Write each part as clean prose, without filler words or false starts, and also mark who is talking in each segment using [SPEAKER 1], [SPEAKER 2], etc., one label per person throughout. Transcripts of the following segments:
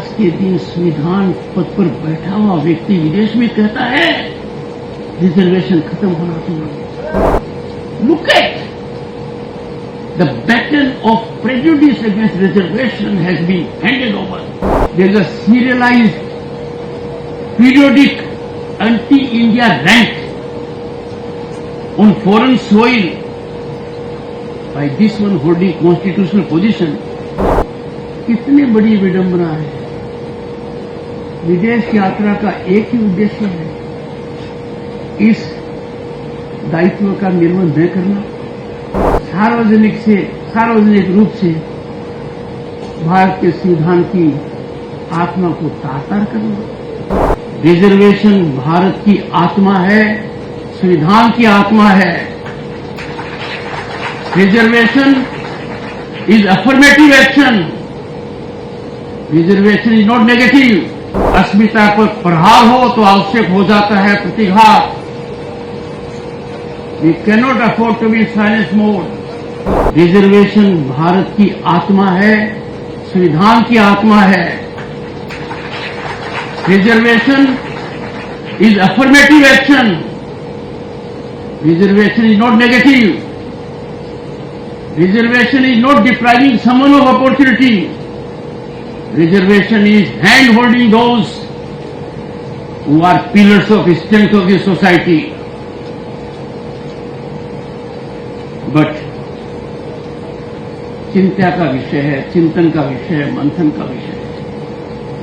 [SPEAKER 1] आज के दिन संविधान पद पर बैठा हुआ व्यक्ति विदेश में कहता है रिजर्वेशन खत्म होना चाहिए। Look at the battle of prejudice against reservation has been handed over. There is a serialized periodic anti-India rant on foreign soil by this one holding constitutional position. कितनी बड़ी विडंबना है। विदेश यात्रा का एक ही उद्देश्य है, इस दायित्व का निर्वहन न करना, सार्वजनिक रूप से भारत के संविधान की आत्मा को तार-तार करना। रिजर्वेशन भारत की आत्मा है, संविधान की आत्मा है। Reservation is affirmative action, reservation is not negative. अस्मिता पर प्रहार हो तो आवश्यक हो जाता है प्रतिघात। We cannot afford to be silence mode. Reservation Bharat की आत्मा है, संविधान की आत्मा है। Reservation is affirmative action, reservation is not negative. Reservation is not depriving someone of opportunity. Reservation is hand-holding those who are pillars of strength of the society. But चिंता का विषय है, चिंतन का विषय है, मंथन का विषय है।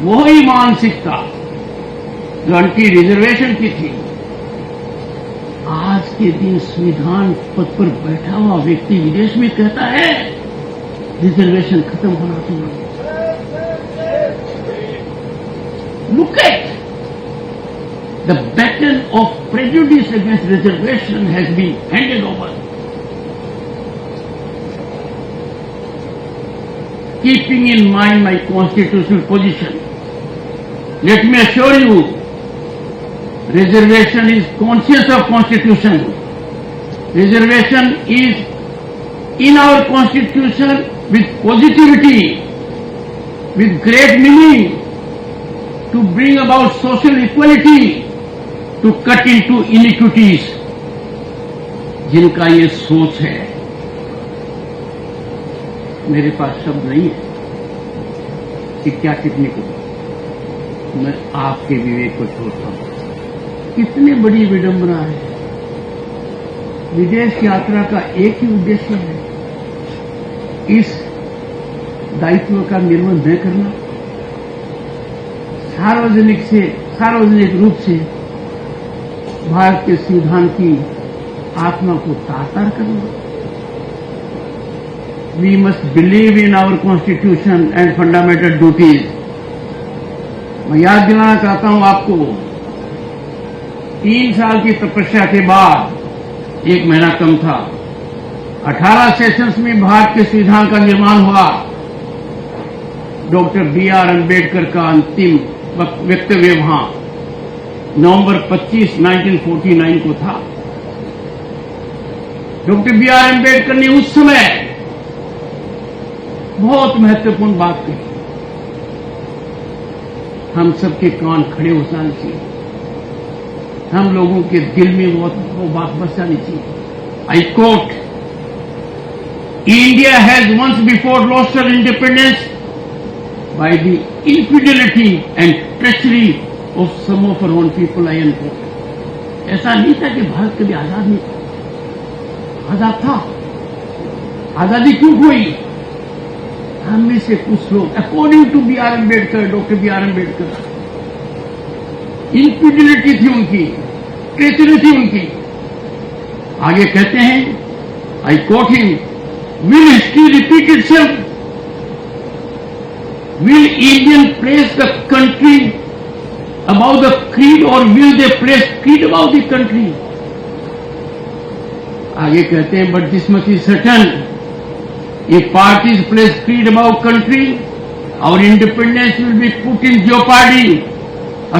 [SPEAKER 1] वही मानसिकता जो एंटी रिजर्वेशन की थी, आज के दिन संविधान पद पर बैठा हुआ व्यक्ति विदेश में कहता है रिजर्वेशन खत्म होना चाहिए। Look at the battle of prejudice against reservation has been handed over. Keeping in mind my constitutional position, let me assure you, reservation is conscious of Constitution. Reservation is in our Constitution with positivity, with great meaning, to bring about social equality, to cut into iniquities. जिनका ये सोच है, मेरे पास शब्द नहीं है कि क्या टिप्पणी करूं। मैं आपके विवेक को छोड़ता हूं। कितनी बड़ी विडंबना है। विदेश यात्रा का एक ही उद्देश्य है, इस दायित्व का निर्वहन न करना, सार्वजनिक रूप से भारत के संविधान की आत्मा को तार-तार करना। We must believe in our constitution and fundamental duties. मैं याद दिलाना चाहता हूं आपको, 3 साल की तपस्या के बाद 1 महीना कम था, 18 सेशंस में भारत के संविधान का निर्माण हुआ। Doctor B.R. अम्बेडकर का अंतिम वक्तव्य वहां नवंबर 25, 1949 को था। Doctor B.R. अम्बेडकर ने उस समय बहुत महत्वपूर्ण बात कही। हम सबके कान खड़े हो जाने चाहिए, हम लोगों के दिल में वो बात बस जानी चाहिए। I quote, India has once before lost her independence by the infidelity and treachery of some of our own people, I unquote. ऐसा नहीं था कि भारत कभी आजाद नहीं था, आजाद था। आजादी क्यों हुई? हम में से कुछ लोग, according to B.R. Ambedkar, doctor B.R. Ambedkar, infidelity थी उनकी, ट्रेचरी थी उनकी। आगे कहते हैं, I quote him, will history repeat itself? Will Indian place the country above the creed, or will they place creed above the country? आगे कहते हैं, but this much is certain, if parties place creed above country, our independence will be put in jeopardy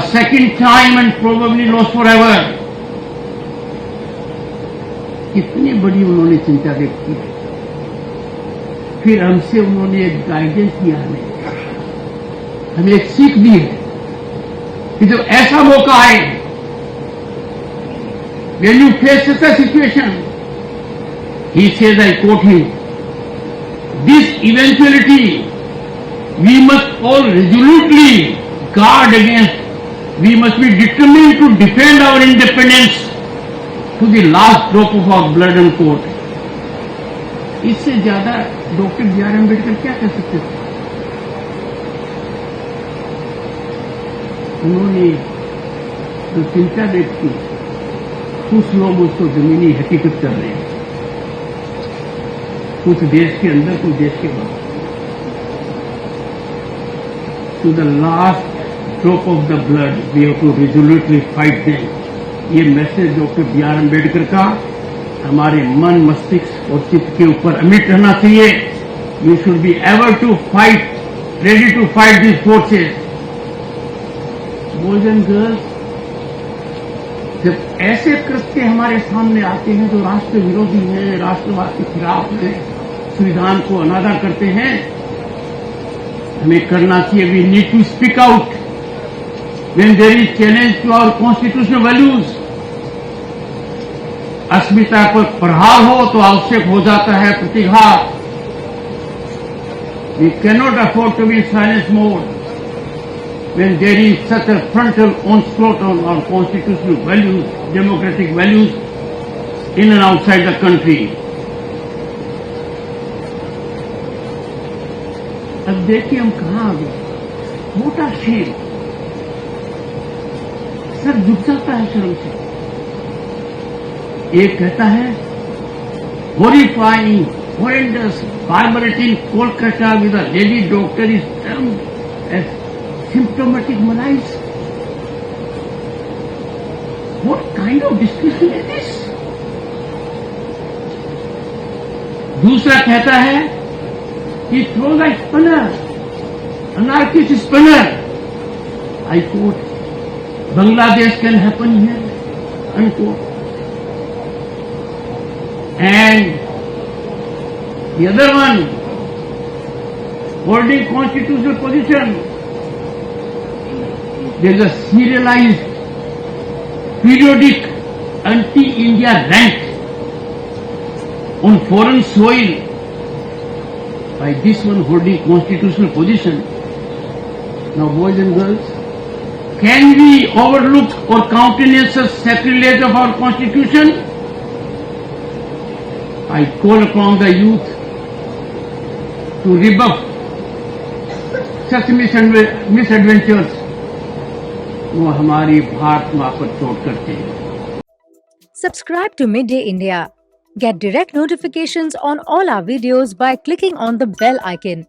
[SPEAKER 1] a second time and probably lost forever. कितनी बड़ी उन्होंने चिंता व्यक्त की। फिर हमसे उन्होंने एक गाइडेंस दिया हमें हमें एक सीख दी है कि जब ऐसा मौका आए, when you face such a situation, he says, I quote him, this eventuality we must all resolutely guard against. We must be determined to defend our independence to the last drop of our blood and court. इससे ज्यादा doctor B R. Ambedkar क्या कह सकते थे? उन्होंने जो चिंता व्यक्त की, कुछ लोग उसको जमीनी हकीकत कर रहे हैं, कुछ देश के अंदर, कुछ देश के बाहर। To the last drop of the blood we have to resolutely fight them. ये मैसेज डॉक्टर बी.आर. अम्बेडकर का हमारे मन, मस्तिष्क और चित्त के ऊपर अमिट रहना चाहिए। You should be ever to fight, ready to fight this forces. Boys and girls, जब ऐसे कृत्य हमारे सामने आते हैं जो राष्ट्र विरोधी हैं, राष्ट्रवाद के खिलाफ हैं, संविधान को अनादर करते हैं, हमें करना चाहिए, we need to speak out when there is challenge to our constitutional values. अस्मिता पर प्रहार हो तो आवश्यक हो जाता है प्रतिघात। We cannot afford to be silence mode when there is such a frontal onslaught on our constitutional values, democratic values, in and outside the country. अब देखिए हम कहाँ आ गए। मोटा शेर, सर झुक जाता है शर्म से। एक कहता है, horrifying, horrendous barbarity in Kolkata with a lady doctor is termed as symptomatic malaise. What kind of discussion is this? दूसरा कहता है कि throw like spinner, anarchist spinner. I quote, Bangladesh can happen here, unquote. And the other one, holding constitutional position, there is a serialized, periodic anti-India rant on foreign soil by this one holding constitutional position. Now, boys and girls, can we overlook or countenance such sacrilege of our constitution? I call upon the youth to rebuff such misadventures वो हमारी भारत माँ पर चोट करते हैं।
[SPEAKER 2] Subscribe to Midday India. Get direct notifications on all our videos by clicking on the bell icon.